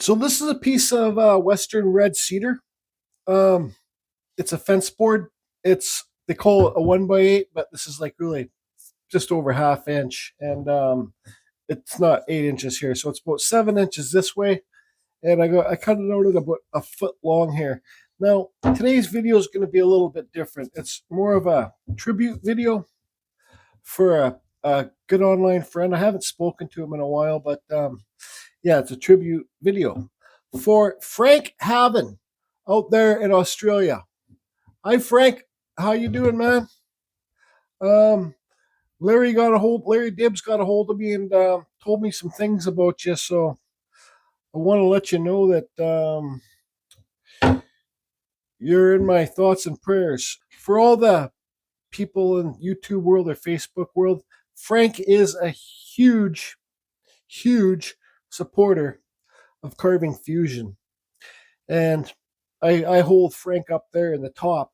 So this is a piece of Western red cedar. Um, it's a fence board. They call it a 1x8, but this is like really just over half inch, and it's not 8 inches here, so it's about 7 inches this way. And I cut it out at about a foot long here. Now today's video is going to be a little bit different. It's more of a tribute video for a good online friend. I haven't spoken to him in a while, but yeah, it's a tribute video for Frank Haven out there in Australia. Hi, Frank. How you doing, man? Um, Larry Dibbs got a hold of me and told me some things about you. So I want to let you know that you're in my thoughts and prayers. For all the people in YouTube world or Facebook world, Frank is a huge, huge supporter of Carving Fusion. And I hold Frank up there in the top.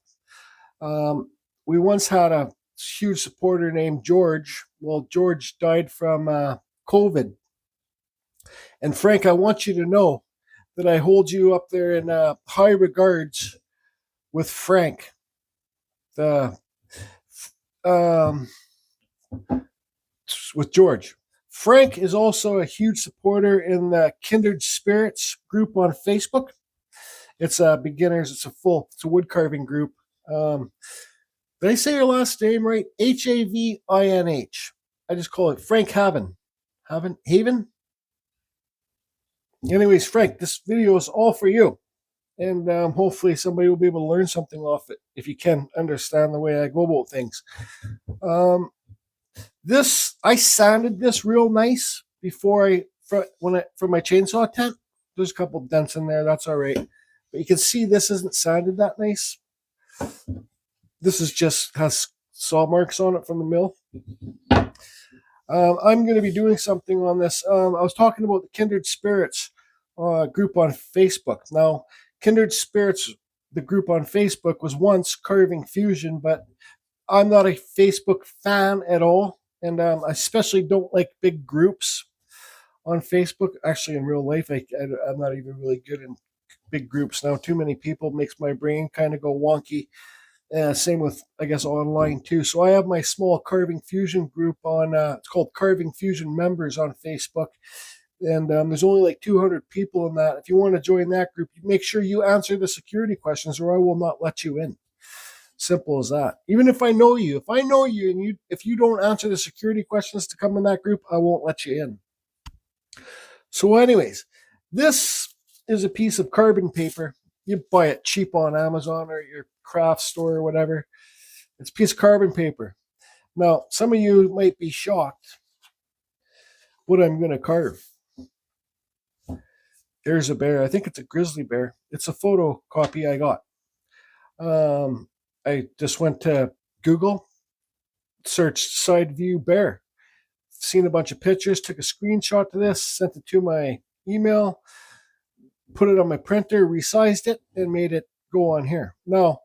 We once had a huge supporter named George. Well, George died from COVID. And Frank, I want you to know that I hold you up there in high regards with Frank. Um, with George. Frank is also a huge supporter in the Kindred Spirits group on Facebook. It's a beginners. It's a wood carving group. Did I say your last name right? Havinh. I just call it Frank Haven. Haven? Anyways, Frank, this video is all for you. And hopefully somebody will be able to learn something off it if you can understand the way I go about things. I sanded this real nice before for my chainsaw tent. There's a couple dents in there. That's all right. But you can see this isn't sanded that nice. This is just has saw marks on it from the mill. I'm going to be doing something on this. I was talking about the Kindred Spirits group on Facebook. Now, Kindred Spirits, the group on Facebook, was once Carving Fusion, but I'm not a Facebook fan at all. And I especially don't like big groups on Facebook. Actually, in real life, I'm not even really good in big groups now. Too many people makes my brain kind of go wonky. Same with, I guess, online too. So I have my small Carving Fusion group on, it's called Carving Fusion Members on Facebook. And there's only like 200 people in that. If you want to join that group, make sure you answer the security questions or I will not let you in. Simple as that. Even if I know you, and if you don't answer the security questions to come in that group, I won't let you in. So anyways, this is a piece of carbon paper. You buy it cheap on Amazon or your craft store or whatever. It's a piece of carbon paper. Now, some of you might be shocked what I'm going to carve. There's a bear. I think it's a grizzly bear. It's a photocopy I got. I just went to Google, searched side view bear. Seen a bunch of pictures, took a screenshot to this, sent it to my email, put it on my printer, resized it, and made it go on here. Now,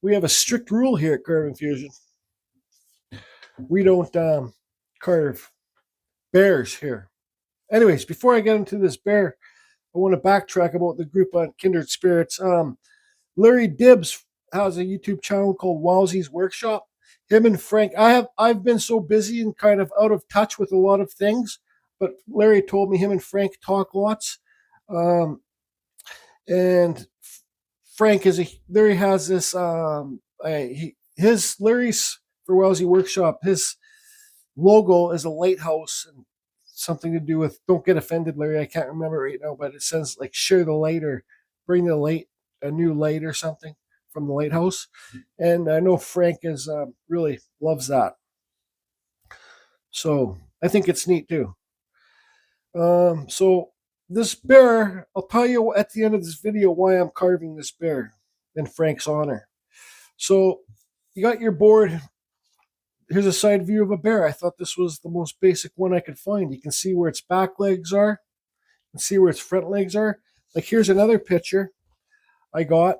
we have a strict rule here at Carving Fusion. We don't carve bears here. Anyways, before I get into this bear, I want to backtrack about the group on Kindred Spirits. Larry Dibbs has a YouTube channel called Wowzy's Workshop. Him and Frank, I've been so busy and kind of out of touch with a lot of things, but Larry told me him and Frank talk lots. And Frank Larry has this Larry's for Wowzy Workshop, his logo is a lighthouse and something to do with, don't get offended, Larry, I can't remember right now, but it says like share the light or bring the light, a new light or something from the lighthouse. And I know Frank is really loves that. So I think it's neat too. So this bear, I'll tell you at the end of this video why I'm carving this bear in Frank's honor. So you got your board. Here's a side view of a bear. I thought this was the most basic one I could find. You can see where its back legs are. You can see where its front legs are. Like here's another picture I got.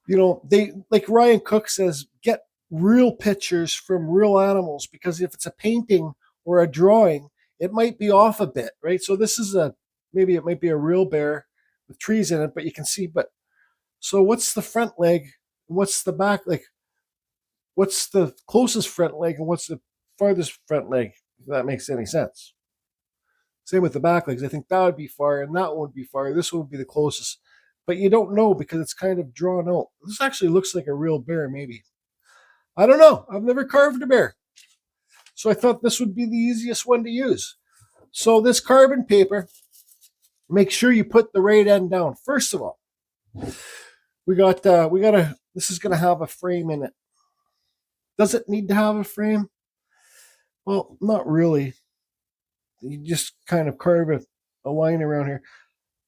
You know, like Ryan Cook says, get real pictures from real animals, because if it's a painting or a drawing, it might be off a bit, right? So this is a maybe it might be a real bear with trees in it, but you can see. But so what's the front leg? What's the back? Like, what's the closest front leg and what's the farthest front leg? If that makes any sense. Same with the back legs. I think that would be far and that one would be far. This would be the closest. But you don't know because it's kind of drawn out. This actually looks like a real bear, maybe. I don't know. I've never carved a bear. So I thought this would be the easiest one to use. So this carbon paper, make sure you put the right end down. First of all, this is gonna have a frame in it. Does it need to have a frame? Well, not really. You just kind of carve a line around here.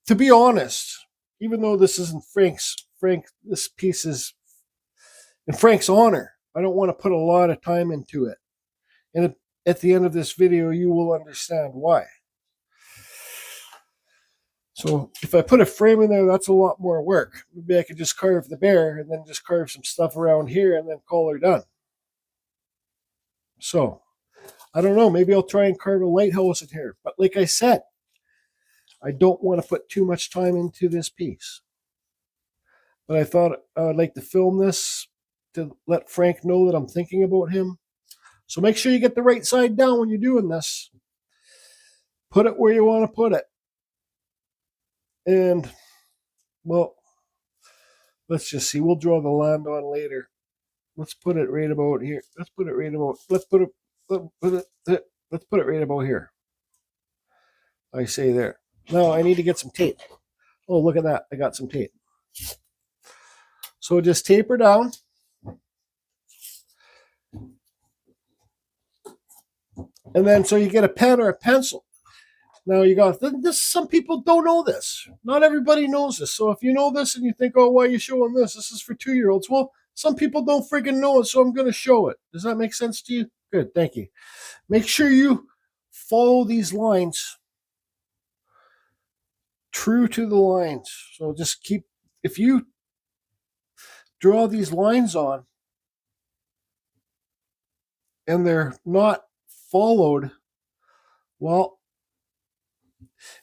To be honest, even though this isn't this piece is in Frank's honor. I don't want to put a lot of time into it. And at the end of this video, you will understand why. So if I put a frame in there, that's a lot more work. Maybe I could just carve the bear and then just carve some stuff around here and then call her done. So I don't know. Maybe I'll try and carve a lighthouse in here. But like I said, I don't want to put too much time into this piece. But I thought I would like to film this to let Frank know that I'm thinking about him. So make sure you get the right side down when you're doing this. Put it where you want to put it. And, well, let's just see. We'll draw the land on later. Let's put it right about here. Let's put it right about here. I say there. Now I need to get some tape. Oh, look at that. I got some tape. So just taper down. And then so you get a pen or a pencil. Now you got this. Some people don't know this. Not everybody knows this. So if you know this and you think, oh, why are you showing this? This is for 2-year-olds. Well, some people don't freaking know it, so I'm going to show it. Does that make sense to you? Good, thank you. Make sure you follow these lines true to the lines. So just keep, if you draw these lines on and they're not followed, well,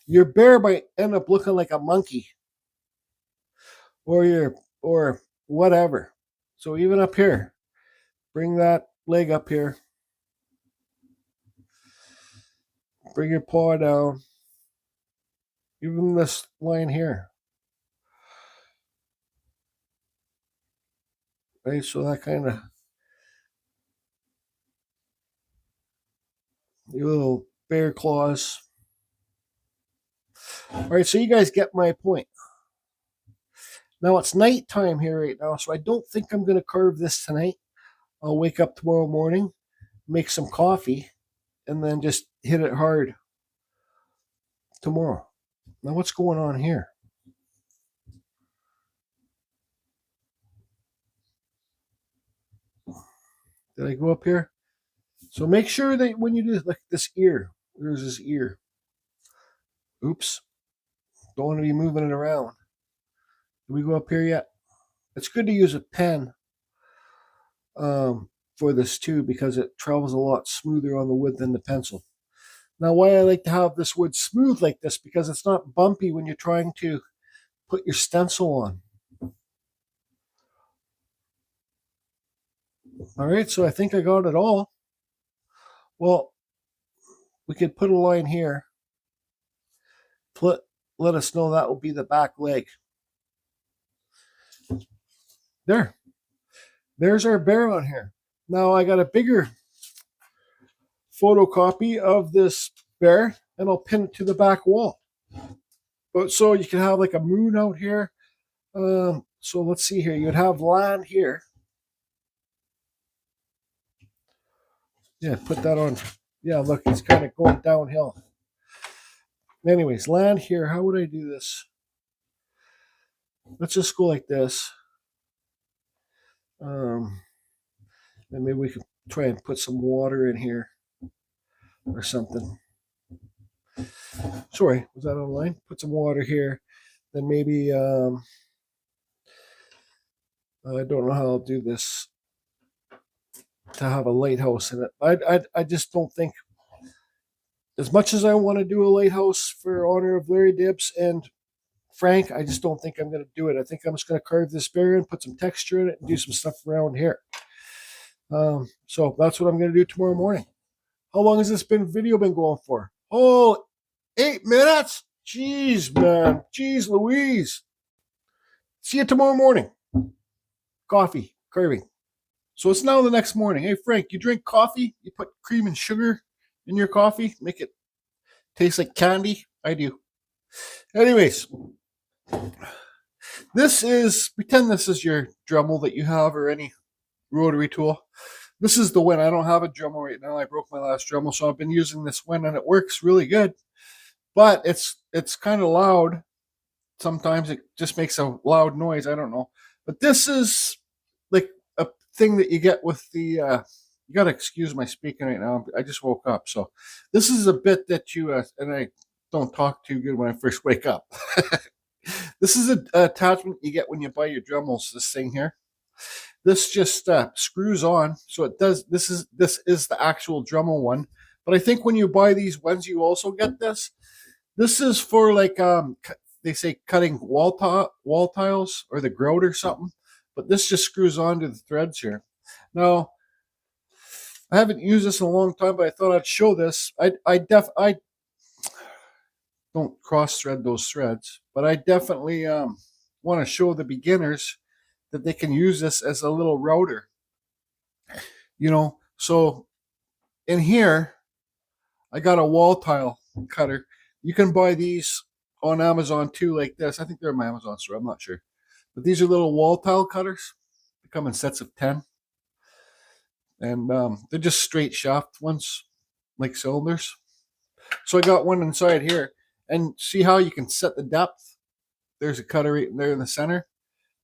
your bear might end up looking like a monkey or whatever. So even up here, bring that leg up here. Bring your paw down. Even this line here. Right, so that kind of your little bear claws. All right, so you guys get my point. Now it's nighttime here right now, so I don't think I'm going to carve this tonight. I'll wake up tomorrow morning, make some coffee, and then just hit it hard tomorrow. Now what's going on here? Did I go up here? So make sure that when you do like this ear, there's this ear. Oops. Don't want to be moving it around. Did we go up here yet? It's good to use a pen for this too because it travels a lot smoother on the wood than the pencil. Now, why I like to have this wood smooth like this because it's not bumpy when you're trying to put your stencil on. All right, so I think I got it all. Well, we could put a line here. Let us know that will be the back leg. There. There's our bear on here. Now I got a bigger photocopy of this bear and I'll pin it to the back wall. But so you can have like a moon out here. So let's see here. You'd have land here. Yeah, put that on. Yeah, look, it's kind of going downhill. Anyways, land here. How would I do this? Let's just go like this. And maybe we can try and put some water in here or something. Sorry, was that online? Put some water here. Then maybe, I don't know how I'll do this to have a lighthouse in it. I just don't think as much as I want to do a lighthouse for honor of Larry Dibbs and Frank, I just don't think I'm going to do it. I think I'm just going to carve this bear in, put some texture in it, and do some stuff around here. So that's what I'm going to do tomorrow morning. How long has this video been going for? Oh, 8 minutes? Jeez, man. Jeez Louise. See you tomorrow morning. Coffee, carving. So it's now the next morning. Hey, Frank, you drink coffee? You put cream and sugar in your coffee? Make it taste like candy? I do. Anyways, pretend this is your Dremel that you have or any rotary tool. This is the Win. I don't have a Dremel right now. I broke my last Dremel, so I've been using this Win, and it works really good. But it's kind of loud. Sometimes it just makes a loud noise. I don't know. But this is like a thing that you get with the, you got to excuse my speaking right now. I just woke up. So this is a bit that you, and I don't talk too good when I first wake up. This is an attachment you get when you buy your Dremels, this thing here. This just screws on. So it does, this is the actual Dremel one. But I think when you buy these ones, you also get this. This is for like, they say cutting wall tiles or the grout or something. But this just screws on to the threads here. Now, I haven't used this in a long time, but I thought I'd show this. I don't cross-thread those threads, but I definitely want to show the beginners that they can use this as a little router. You know, so in here, I got a wall tile cutter. You can buy these on Amazon too, like this. I think they're in my Amazon store. I'm not sure. But these are little wall tile cutters. They come in sets of 10. And they're just straight shaft ones, like cylinders. So I got one inside here. And see how you can set the depth? There's a cutter right there in the center.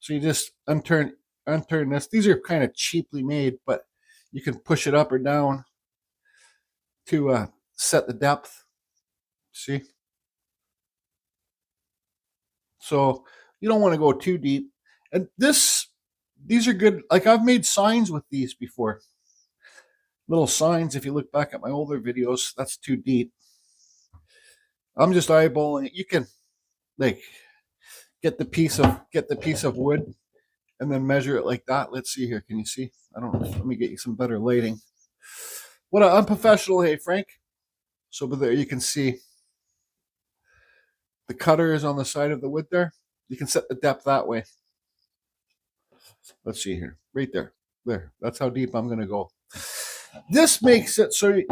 So you just unturn this. These are kind of cheaply made, but you can push it up or down to set the depth. See? So you don't want to go too deep. And these are good. Like I've made signs with these before. Little signs. If you look back at my older videos, that's too deep. I'm just eyeballing it. You can like get the piece of wood and then measure it like that. Let's see here. Can you see? I don't know. Let me get you some better lighting. What an unprofessional, hey Frank. So but there you can see the cutter is on the side of the wood there. You can set the depth that way. Let's see here. Right there. There. That's how deep I'm gonna go. This makes it so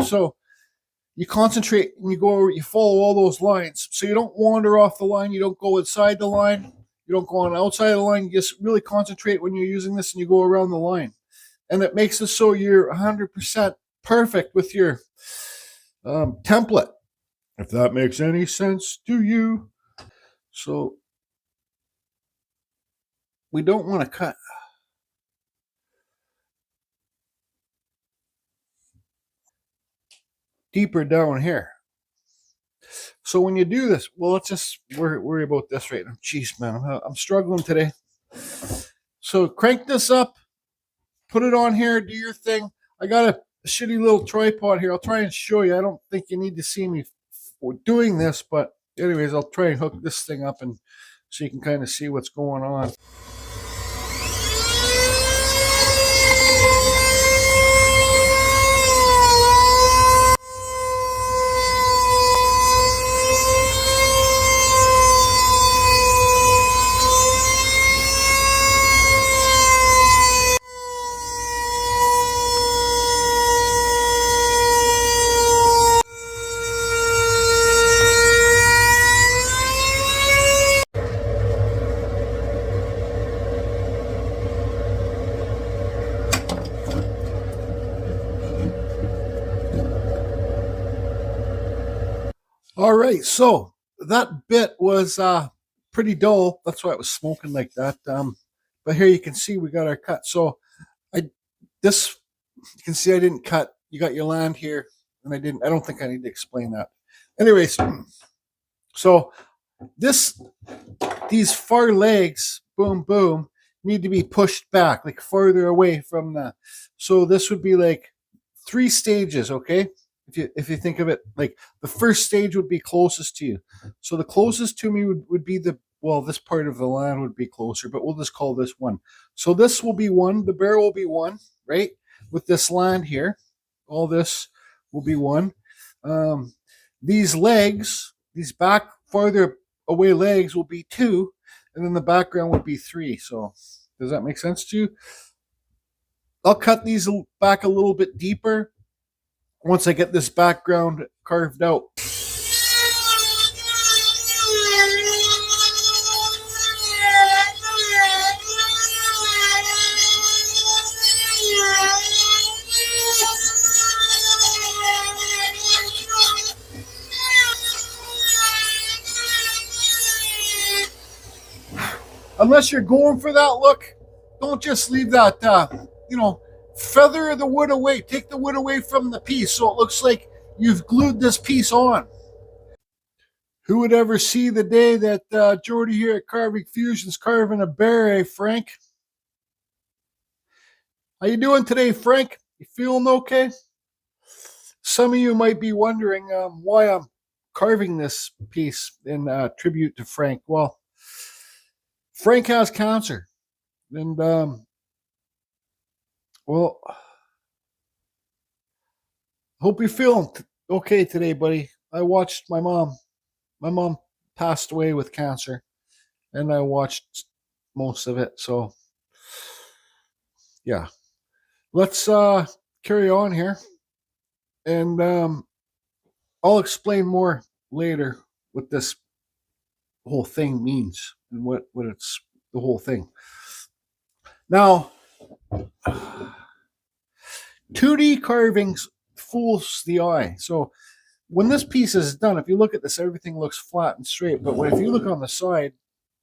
you concentrate and you follow all those lines. So you don't wander off the line. You don't go inside the line. You don't go on outside the line. You just really concentrate when you're using this and you go around the line. And it makes it so you're 100% perfect with your template. If that makes any sense to you. So we don't want to cut. Deeper down here. So when you do this, well, let's just worry about this right now. Jeez, man, I'm struggling today. So crank this up, put it on here, do your thing. I got a shitty little tripod here. I'll try and show you. I don't think you need to see me doing this, but anyways, I'll try and hook this thing up and so you can kind of see what's going on. All right, so that bit was pretty dull. That's why it was smoking like that. But here you can see we got our cut. So you can see I didn't cut. You got your land here, and I don't think I need to explain that. Anyways, so these far legs, boom, boom, need to be pushed back, like farther away from the. So this would be like 3 stages, okay? If you think of it, like the first stage would be closest to you. So the closest to me would be this part of the land would be closer, but we'll just call this one. So this will be one. The bear will be one, right? With this land here, all this will be one. Um, these legs, these back farther away legs will be two, and then the background would be three. So does that make sense to you? I'll cut these back a little bit deeper once I get this background carved out. Unless you're going for that look, don't just leave that, feather the wood away. Take the wood away from the piece so it looks like you've glued this piece on. Who would ever see the day that Jordy here at Carving Fusion's carving a bear, eh, Frank? How you doing today, Frank? You feeling okay? Some of you might be wondering why I'm carving this piece in tribute to Frank. Well, Frank has cancer, and well, hope you're feeling okay today, buddy. I watched my mom. My mom passed away with cancer, and I watched most of it. So, yeah, let's carry on here, and I'll explain more later what this whole thing means and what it's the whole thing. Now, 2D carvings fools the eye. So when this piece is done, if you look at this, everything looks flat and straight. But if you look on the side,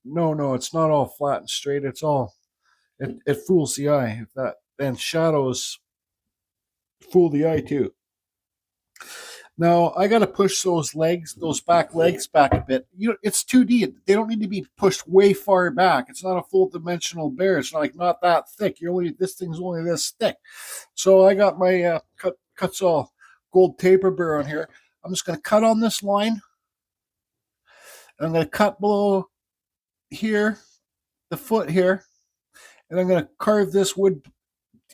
no, it's not all flat and straight. It fools the eye. If that, then shadows fool the eye too. Now I got to push those back legs back a bit. It's 2D. They don't need to be pushed way far back. It's not a full dimensional bear. It's not that thick. This thing's only this thick. So I got my cuts all gold taper bear on here. I'm just going to cut on this line. And I'm going to cut below here, the foot here, and I'm going to carve this wood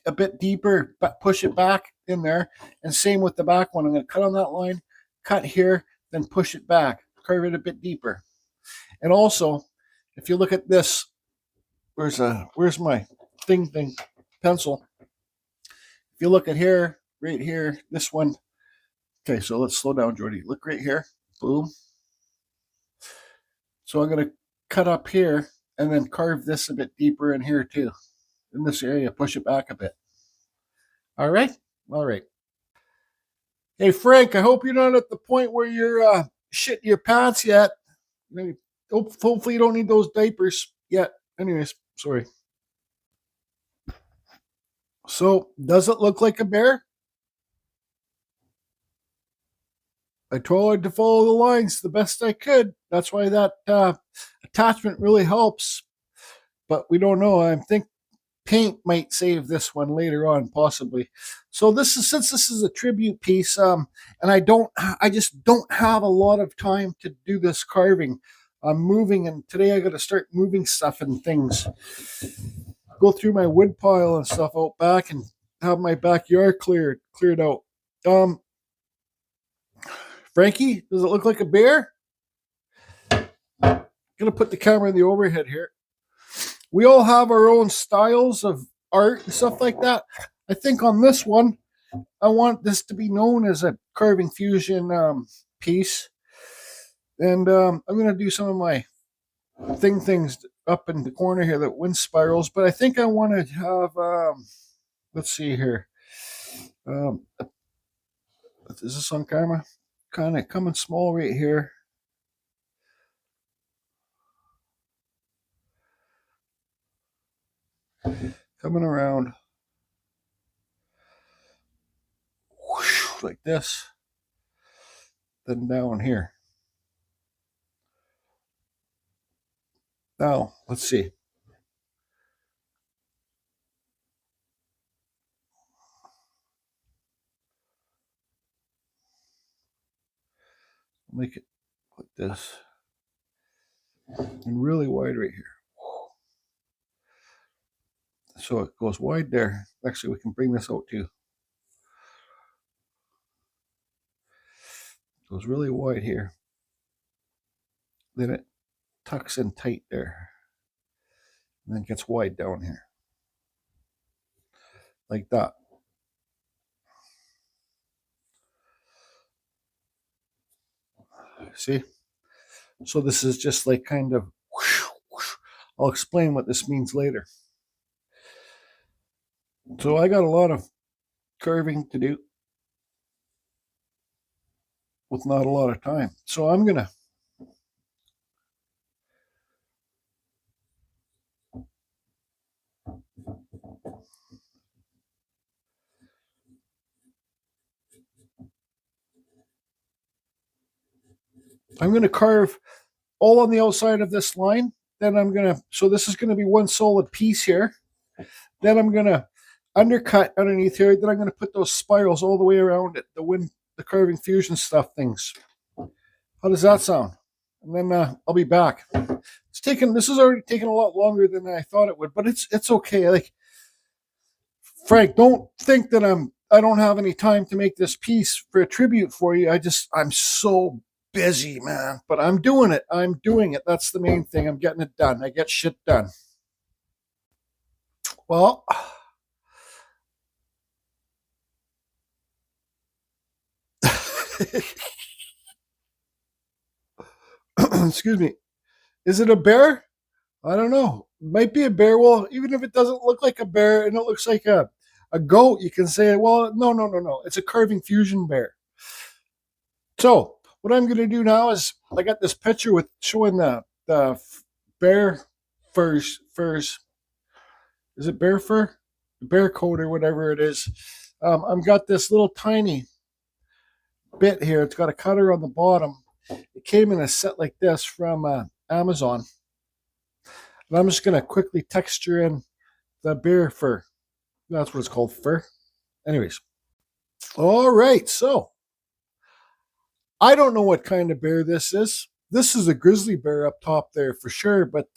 a bit deeper, but push it back in there. And same with the back one. I'm going to cut on that line, cut here, then push it back, carve it a bit deeper. And also, if you look at this, where's my thing pencil? If you look at here, right here, this one. Okay, so let's slow down, Jordy. Look right here. Boom. So I'm going to cut up here and then carve this a bit deeper in here too. In this area, push it back a bit. All right? All right. Hey, Frank, I hope you're not at the point where you're shitting your pants yet. Hopefully you don't need those diapers yet. Anyways, sorry. So, does it look like a bear? I tried to follow the lines the best I could. That's why that attachment really helps. But we don't know. I think paint might save this one later on, possibly. So since this is a tribute piece, and I just don't have a lot of time to do this carving. I'm moving, and today I got to start moving stuff and things. Go through my wood pile and stuff out back, and have my backyard cleared out. Frankie, does it look like a bear? I'm gonna put the camera in the overhead here. We all have our own styles of art and stuff like that. I think on this one, I want this to be known as a Carving Fusion piece. And I'm going to do some of my things up in the corner here, that wind spirals. But I think I want to have, let's see here. Is this on camera? Kind of coming small right here. Coming around. Whoosh, like this. Then down here. Now, let's see. make it like this and really wide right here. So it goes wide there. Actually, we can bring this out too. It goes really wide here. Then it tucks in tight there. And then gets wide down here. Like that. See? So this is just like kind of, I'll explain what this means later. So I got a lot of carving to do with not a lot of time. So I'm going to carve all on the outside of this line. Then I'm going to, so this is going to be one solid piece here. Then I'm going to undercut underneath here. Then I'm going to put those spirals all the way around it, the carving fusion stuff things. How does that sound? And then I'll be back. This is already taking a lot longer than I thought it would, but it's okay. Like, Frank, don't think that I don't have any time to make this piece for a tribute for you. I'm so busy, man. But I'm doing it. That's the main thing. I'm getting it done. I get shit done. Well, excuse me. Is it a bear? I don't know. It might be a bear. Well, even if it doesn't look like a bear and it looks like a goat, you can say, well, no. It's a carving fusion bear. So what I'm going to do now is I got this picture with showing the bear furs. Is it bear fur? Bear coat or whatever it is. I've got this little tiny bit here. It's got a cutter on the bottom. It came in a set like this from Amazon. And I'm just going to quickly texture in the bear fur. That's what it's called, fur. Anyways. All right, so I don't know what kind of bear this is. This is a grizzly bear up top there for sure, but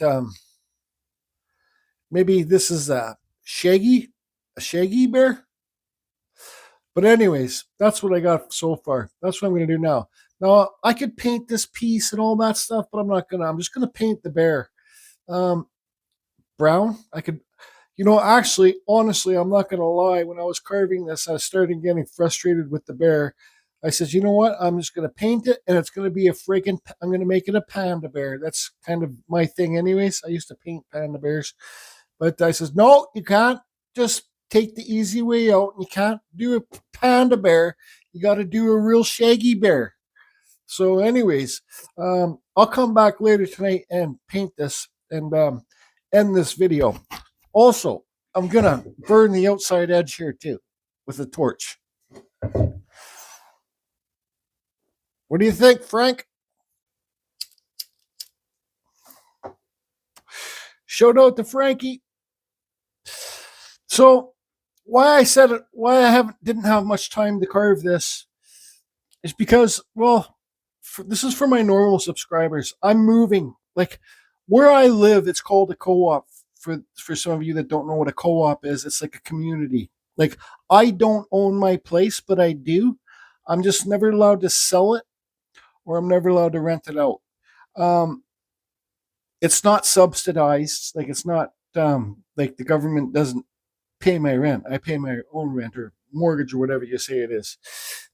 maybe this is a shaggy bear. But anyways, that's what I got so far. That's what I'm going to do now. Now, I could paint this piece and all that stuff, but I'm not going to. I'm just going to paint the bear. Brown. I could, actually, honestly, I'm not going to lie. When I was carving this, I started getting frustrated with the bear. I said, you know what? I'm just going to paint it, and it's going to be I'm going to make it a panda bear. That's kind of my thing anyways. I used to paint panda bears. But I says, no, you can't just take the easy way out. You can't do a panda bear. You got to do a real shaggy bear. So anyways, I'll come back later tonight and paint this and end this video. Also, I'm going to burn the outside edge here too with a torch. What do you think, Frank? Shout out to Frankie. So, why I didn't have much time to carve this is because, well, this is for my normal subscribers. I'm moving. Like, where I live, it's called a co-op. For some of you that don't know what a co-op is, it's like a community. Like, I don't own my place, but I do. I'm just never allowed to sell it, or I'm never allowed to rent it out. It's not subsidized. Like, it's not like the government doesn't pay my rent. I pay my own rent or mortgage or whatever you say it is.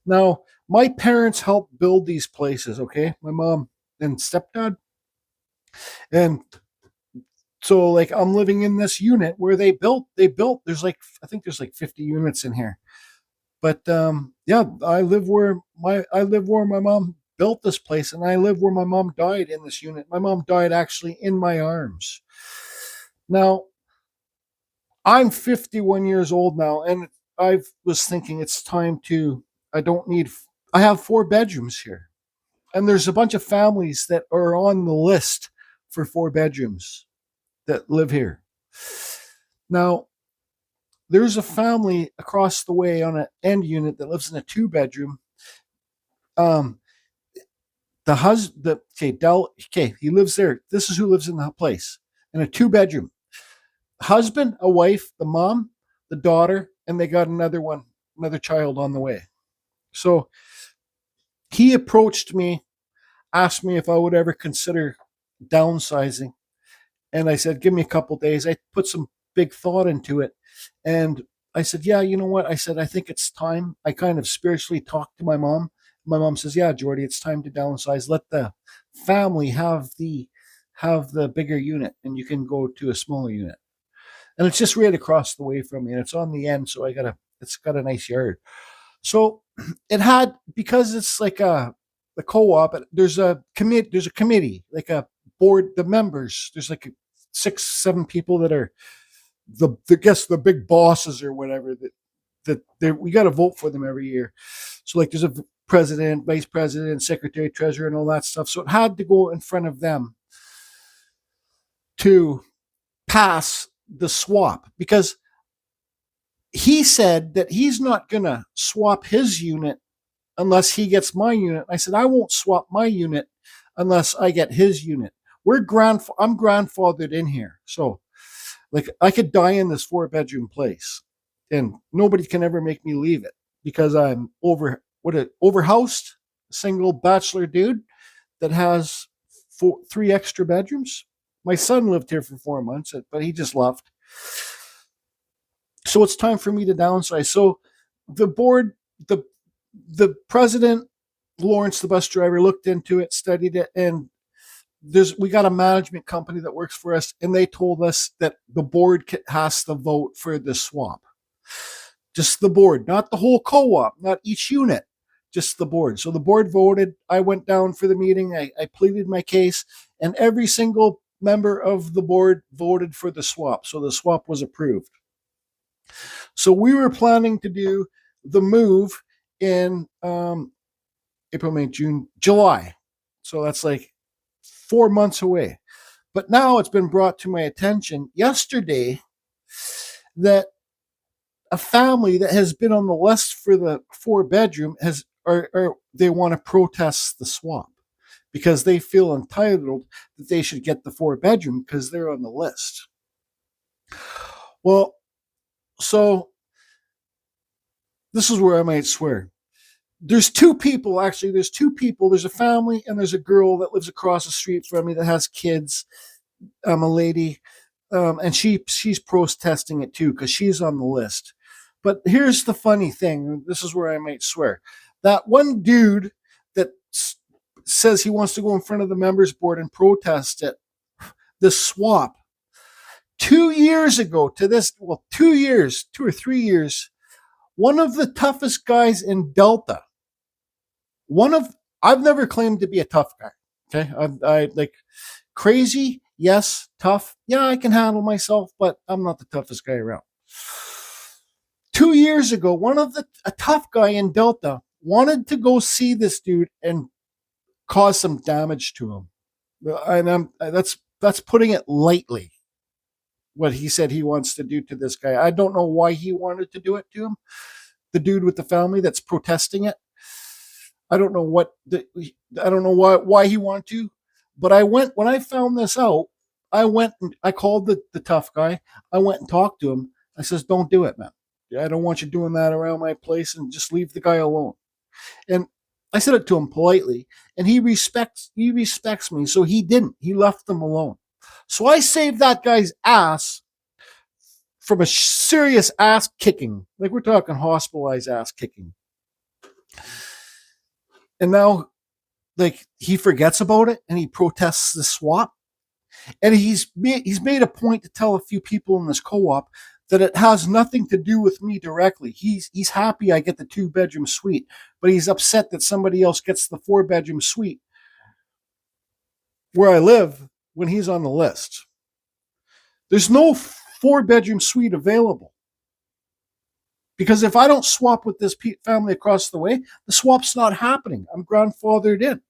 Now, my parents helped build these places, okay? My mom and stepdad. And so, like, I'm living in this unit where they built, there's like, I think there's like 50 units in here. But yeah, I live where my mom built this place, and I live where my mom died in this unit. My mom died actually in my arms. Now, I'm 51 years old now, and I was thinking it's time to, I have 4 bedrooms here. And there's a bunch of families that are on the list for 4 bedrooms that live here. Now, there's a family across the way on an end unit that lives in a 2 bedroom. he lives there. This is who lives in the place, in a 2-bedroom. Husband, a wife, the mom, the daughter, and they got another child on the way. So he approached me, asked me if I would ever consider downsizing. And I said, give me a couple days. I put some big thought into it. And I said, yeah, you know what? I said, I think it's time. I kind of spiritually talked to my mom. My mom says, yeah, Jordy, it's time to downsize. Let the family have the bigger unit, and you can go to a smaller unit. And it's just right across the way from me, and it's on the end, so it's got a nice yard. So it had, because it's like the co-op. There's a committee, like a board. The members, there's like 6-7 people that are the big bosses or whatever. We got to vote for them every year. So like there's a president, vice president, secretary, treasurer, and all that stuff. So it had to go in front of them to pass the swap, because he said that he's not going to swap his unit unless he gets my unit. I said, I won't swap my unit unless I get his unit. I'm grandfathered in here. So like I could die in this 4-bedroom place and nobody can ever make me leave it, because I'm overhoused, single bachelor dude that has 3 extra bedrooms. My son lived here for 4 months, but he just left. So it's time for me to downsize. So the board, the president, Lawrence, the bus driver, looked into it, studied it, and we got a management company that works for us, and they told us that the board has to vote for the swap. Just the board, not the whole co-op, not each unit, just the board. So the board voted. I went down for the meeting. I pleaded my case, and every single member of the board voted for the swap. So the swap was approved. So we were planning to do the move in April, May, June, July. So that's like 4 months away. But now it's been brought to my attention yesterday that a family that has been on the list for the 4-bedroom they want to protest the swap because they feel entitled that they should get the 4-bedroom because they're on the list. Well, so this is where I might swear. There's 2 people, actually. There's 2 people. There's a family and there's a girl that lives across the street from me that has kids. A lady, and she's protesting it too because she's on the list. But here's the funny thing. This is where I might swear. That one dude that says he wants to go in front of the members board and protest it, the swap, 2 years ago to this, 2 or 3 years, one of the toughest guys in Delta, I've never claimed to be a tough guy. Okay. I like crazy. Yes. Tough. Yeah, I can handle myself, but I'm not the toughest guy around. 2 years ago, a tough guy in Delta wanted to go see this dude and cause some damage to him. And that's putting it lightly. What he said he wants to do to this guy. I don't know why he wanted to do it to him. The dude with the family that's protesting it. I don't know why he wanted to, but when I found this out, I called the tough guy. I went and talked to him. I says, don't do it, man. I don't want you doing that around my place, and just leave the guy alone. And I said it to him politely, and he respects me. So he didn't. He left them alone. So I saved that guy's ass from a serious ass kicking. Like we're talking hospitalized ass kicking. And now, like, he forgets about it and he protests the swap. And he's made a point to tell a few people in this co-op that it has nothing to do with me directly. He's happy I get the 2-bedroom suite, but he's upset that somebody else gets the 4-bedroom suite where I live when he's on the list. There's no 4-bedroom suite available. Because if I don't swap with this family across the way, the swap's not happening. I'm grandfathered in.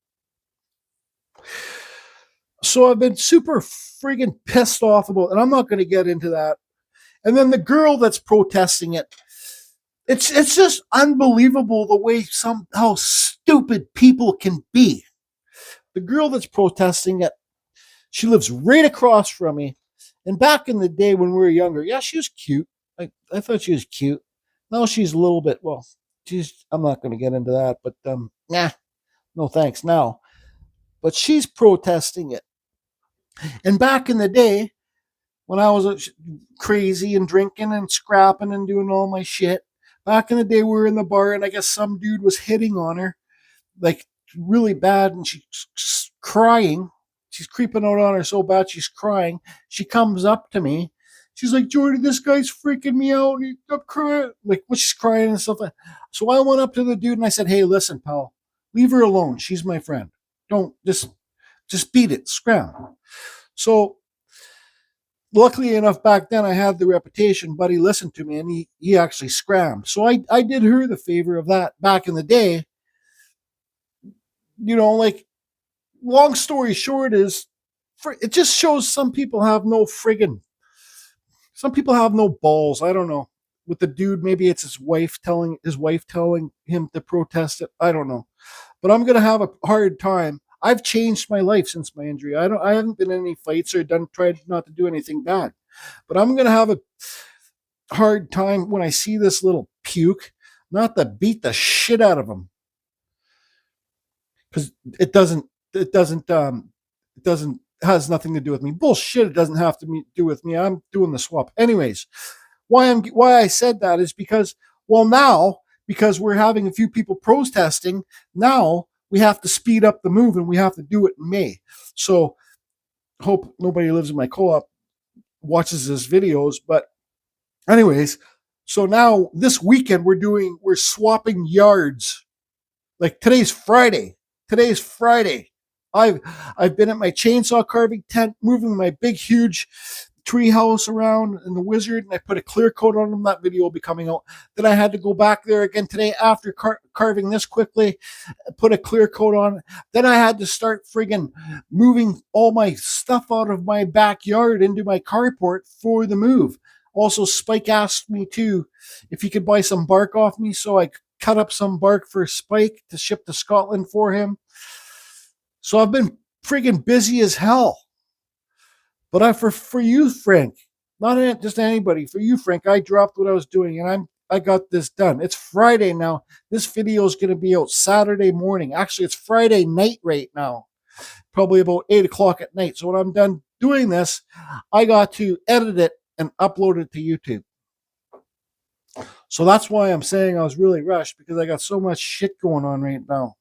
So I've been super friggin' pissed off about it, and I'm not going to get into that. And then the girl that's protesting it, it's just unbelievable the way how stupid people can be. the girl that's protesting it, she lives right across from me. And back in the day when we were younger, yeah, she was cute. I thought she was cute. Now she's a little bit, well, I'm not going to get into that, but nah, no thanks now. But she's protesting it. And back in the day, when I was crazy and drinking and scrapping and doing all my shit, back in the day, we were in the bar and I guess some dude was hitting on her, like really bad, and she's crying. She's creeping out on her so bad she's crying. She comes up to me. She's like, Jordy, this guy's freaking me out. I'm crying. Like, well, she's crying and stuff. So I went up to the dude and I said, hey, listen, pal, leave her alone. She's my friend. Don't just beat it, scram. So luckily enough, back then I had the reputation, but he listened to me and he actually scrammed. So I did her the favor of that back in the day. Like, long story short is, it just shows some people have no balls. I don't know. With the dude, maybe it's his wife telling him to protest it. I don't know. But I'm gonna have a hard time. I've changed my life since my injury. I haven't been in any fights or tried not to do anything bad. But I'm gonna have a hard time when I see this little puke, not to beat the shit out of him. Because it has nothing to do with me. Bullshit, it doesn't have to do with me. I'm doing the swap. Anyways, why I said that is because, well, now, because we're having a few people protesting, now we have to speed up the move and we have to do it in May. So hope nobody lives in my co-op watches this videos. But anyways, so now this weekend we're swapping yards. Like today's Friday. I've been at my chainsaw carving tent, moving my big, huge tree house around in the Wizard, and I put a clear coat on them. That video will be coming out. Then I had to go back there again today after carving this quickly, put a clear coat on. Then I had to start friggin' moving all my stuff out of my backyard into my carport for the move. Also, Spike asked me too if he could buy some bark off me, so I cut up some bark for Spike to ship to Scotland for him. So I've been friggin' busy as hell. But for you, Frank, not just anybody, for you, Frank, I dropped what I was doing and I got this done. It's Friday now. This video is going to be out Saturday morning. Actually, it's Friday night right now, probably about 8 o'clock at night. So when I'm done doing this, I got to edit it and upload it to YouTube. So that's why I'm saying I was really rushed, because I got so much shit going on right now.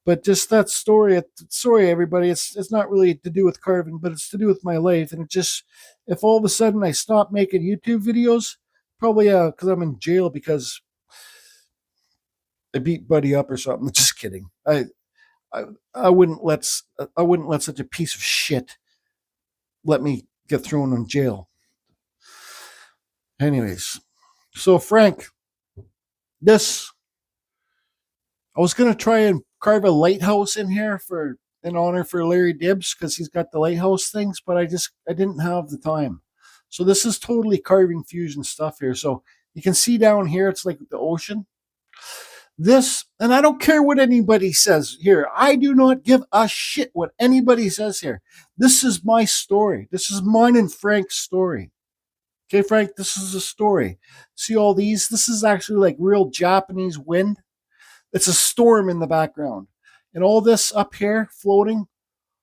But just that story, sorry everybody, it's not really to do with carving, but it's to do with my life. And it just, if all of a sudden I stop making YouTube videos, probably because I'm in jail because I beat Buddy up or something. Just kidding. I wouldn't let such a piece of shit let me get thrown in jail. Anyways, so Frank, I was gonna try and carve a lighthouse in here in honor for Larry Dibbs, because he's got the lighthouse things, but I didn't have the time. So this is totally carving fusion stuff here. So you can see down here, it's like the ocean. This, and I don't care what anybody says here. I do not give a shit what anybody says here. This is my story. This is mine and Frank's story. Okay, Frank, this is a story. See all these? This is actually like real Japanese wind. It's a storm in the background. And all this up here floating,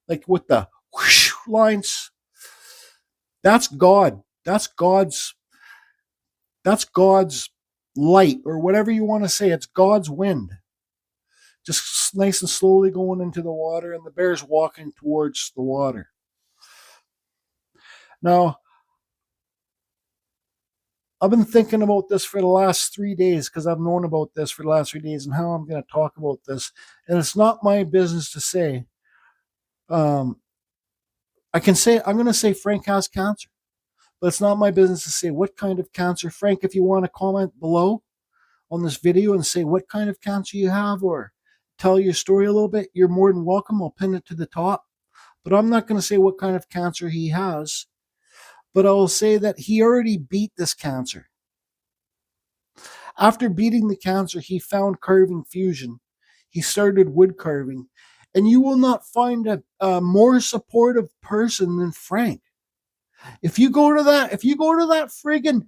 like with the whoosh lines, that's God. That's God's light, or whatever you want to say. It's God's wind. Just nice and slowly going into the water, and the bear's walking towards the water. Now, I've been thinking about this for the last 3 days, because I've known about this for the last 3 days and how I'm going to talk about this. And it's not my business to say. I'm going to say Frank has cancer, but it's not my business to say what kind of cancer. Frank, if you want to comment below on this video and say what kind of cancer you have, or tell your story a little bit, you're more than welcome. I'll pin it to the top. But I'm not going to say what kind of cancer he has. But I will say that he already beat this cancer. After beating the cancer, he found carving fusion. He started wood carving. And you will not find a more supportive person than Frank. If you go to that friggin'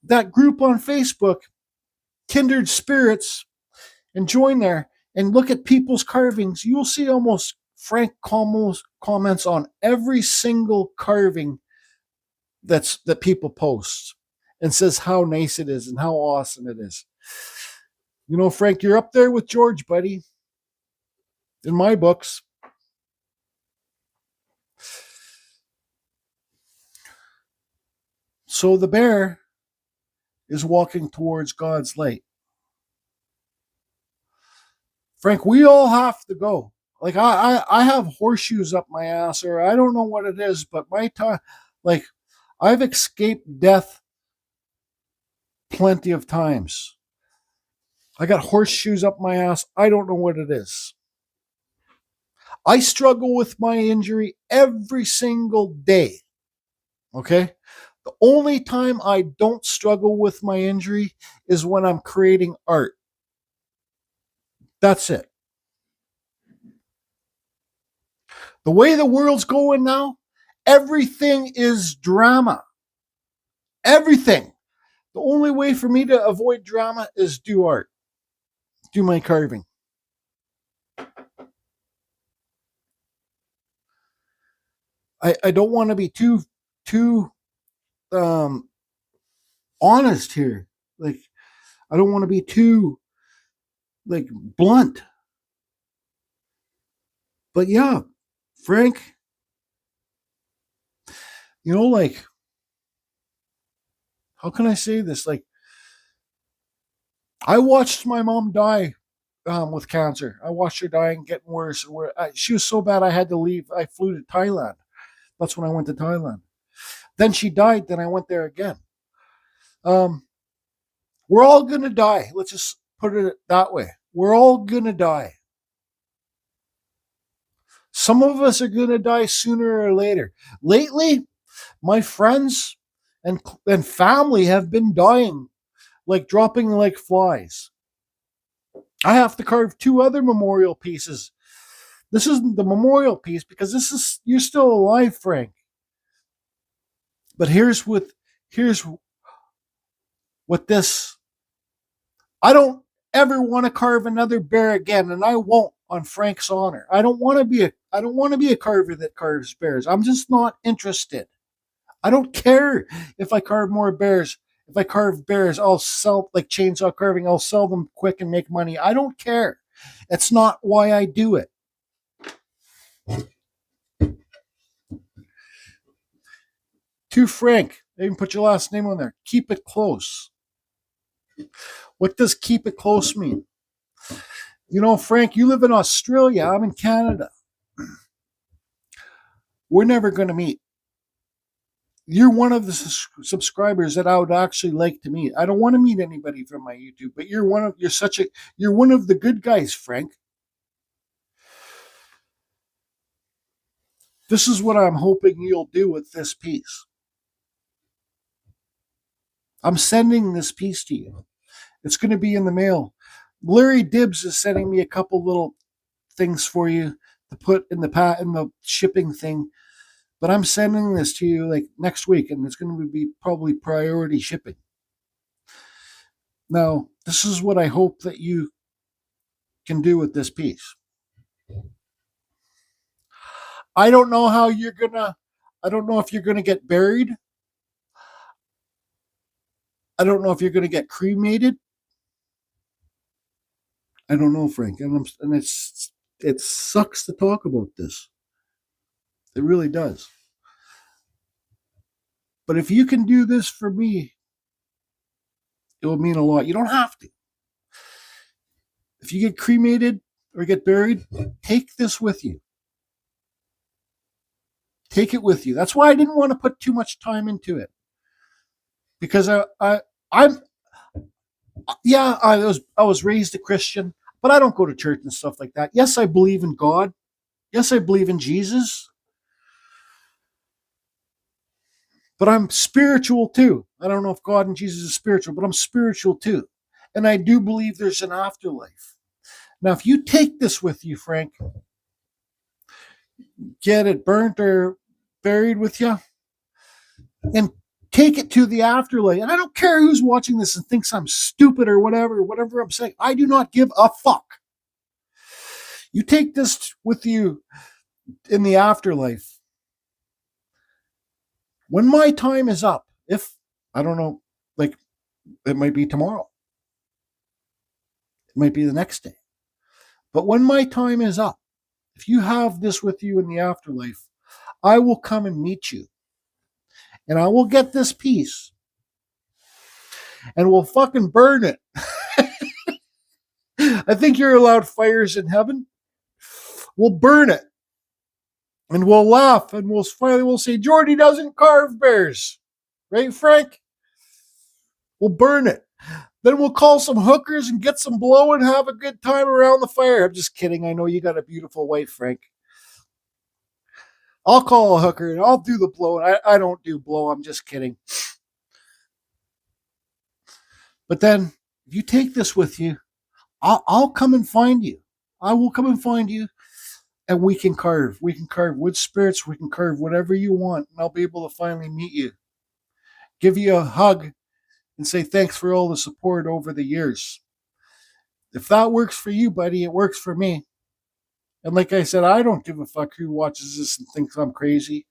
that group on Facebook, Kindred Spirits, and join there and look at people's carvings, you will see almost Frank comments on every single carving that people post and says how nice it is and how awesome it is. You know, Frank, you're up there with George, buddy, in my books. So the bear is walking towards God's light. Frank, we all have to go. Like I have horseshoes up my ass, or I don't know what it is, but my time, like I've escaped death plenty of times. I got horseshoes up my ass. I don't know what it is. I struggle with my injury every single day. Okay? The only time I don't struggle with my injury is when I'm creating art. That's it. The way the world's going now, everything is drama. Everything. The only way for me to avoid drama is do art. Do my carving. I don't want to be too honest here. Like, I don't want to be too like blunt. But yeah, Frank, you know, like, how can I say this? Like, I watched my mom die with cancer. I watched her die and getting worse. She was so bad I had to leave. I flew to Thailand. That's when I went to Thailand. Then she died. Then I went there again. We're all going to die. Let's just put it that way. We're all going to die. Some of us are going to die sooner or later. Lately, my friends and family have been dying, like dropping like flies. I have to carve 2 other memorial pieces. This isn't the memorial piece because you're still alive, Frank. But here's what this. I don't ever want to carve another bear again, and I won't on Frank's honor. I don't want to be a carver that carves bears. I'm just not interested. I don't care if I carve more bears. If I carve bears, I'll sell, like chainsaw carving, I'll sell them quick and make money. I don't care. It's not why I do it. To Frank, they even put your last name on there. Keep it close. What does keep it close mean? You know, Frank, you live in Australia. I'm in Canada. We're never going to meet. You're one of the subscribers that I would actually like to meet. I don't want to meet anybody from my YouTube, but you're one of the good guys, Frank. This is what I'm hoping you'll do with this piece. I'm sending this piece to you. It's going to be in the mail. Larry Dibbs is sending me a couple little things for you to put in the shipping thing. But I'm sending this to you like next week, and it's going to be probably priority shipping. Now, this is what I hope that you can do with this piece. I don't know if you're going to get buried. I don't know if you're going to get cremated. I don't know, Frank. And it sucks to talk about this. It really does. But if you can do this for me, it will mean a lot. You don't have to. If you get cremated or get buried, take this with you. Take it with you. That's why I didn't want to put too much time into it. Because I was raised a Christian, but I don't go to church and stuff like that. Yes, I believe in God. Yes, I believe in Jesus. But I'm spiritual too. I don't know if God and Jesus is spiritual, but I'm spiritual too. And I do believe there's an afterlife. Now, if you take this with you, Frank, get it burnt or buried with you, and take it to the afterlife. And I don't care who's watching this and thinks I'm stupid or whatever I'm saying. I do not give a fuck. You take this with you in the afterlife. When my time is up, if, I don't know, like, it might be tomorrow, it might be the next day. But when my time is up, if you have this with you in the afterlife, I will come and meet you. And I will get this piece. And we'll fucking burn it. I think you're allowed fires in heaven. We'll burn it. And we'll laugh. And we'll say, Jordy doesn't carve bears. Right, Frank? We'll burn it. Then we'll call some hookers and get some blow and have a good time around the fire. I'm just kidding. I know you got a beautiful wife, Frank. I'll call a hooker and I'll do the blow. I don't do blow. I'm just kidding. But then, if you take this with you, I'll come and find you. I will come and find you, and we can carve. We can carve wood spirits. We can carve whatever you want, and I'll be able to finally meet you, give you a hug, and say thanks for all the support over the years. If that works for you, buddy, it works for me. And like I said, I don't give a fuck who watches this and thinks I'm crazy.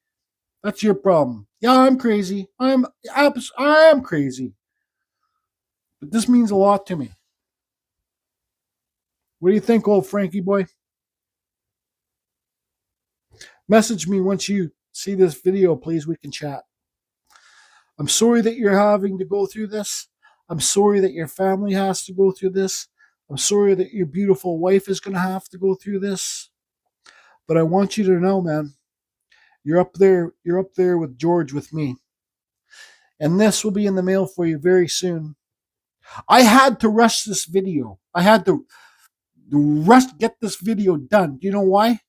That's your problem. Yeah, I'm crazy. I am crazy. But this means a lot to me. What do you think, old Frankie boy? Message me once you see this video, please. We can chat. I'm sorry that you're having to go through this. I'm sorry that your family has to go through this. I'm sorry that your beautiful wife is going to have to go through this. But I want you to know, man, you're up there with George with me. And this will be in the mail for you very soon. I had to rush this video. I had to get this video done. Do you know why?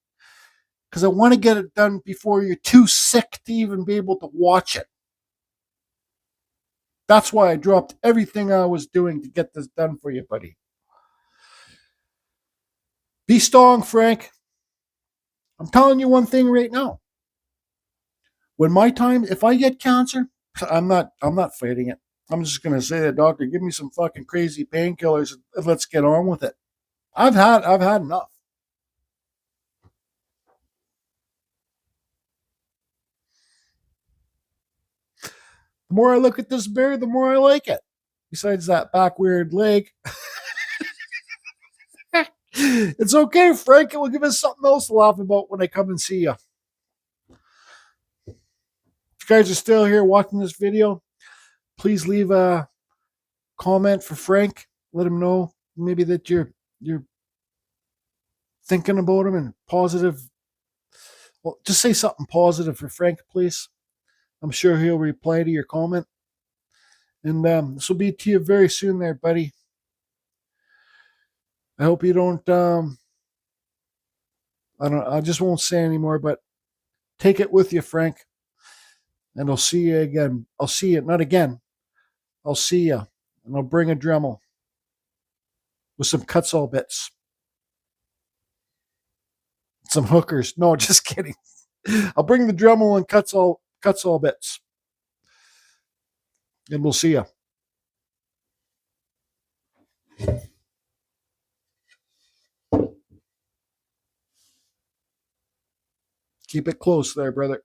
Because I want to get it done before you're too sick to even be able to watch it. That's why I dropped everything I was doing to get this done for you, buddy. Be strong, Frank. I'm telling you one thing right now. When my time, if I get cancer, I'm not fighting it. I'm just going to say to the doctor, give me some fucking crazy painkillers and let's get on with it. I've had enough. The more I look at this bear, the more I like it. Besides that back weird leg. It's okay, Frank. It will give us something else to laugh about when I come and see you. If you guys are still here watching this video, please leave a comment for Frank. Let him know maybe that you're thinking about him and positive. Well, just say something positive for Frank, please. I'm sure he'll reply to your comment. And this will be to you very soon there, buddy. I hope you don't, I just won't say anymore, but take it with you, Frank. And I'll see you again. I'll see you, not again. I'll see you. And I'll bring a Dremel with some Kutzall bits. Some hookers. No, just kidding. I'll bring the Dremel and Kutzall bits. And we'll see you. Keep it close there, brother.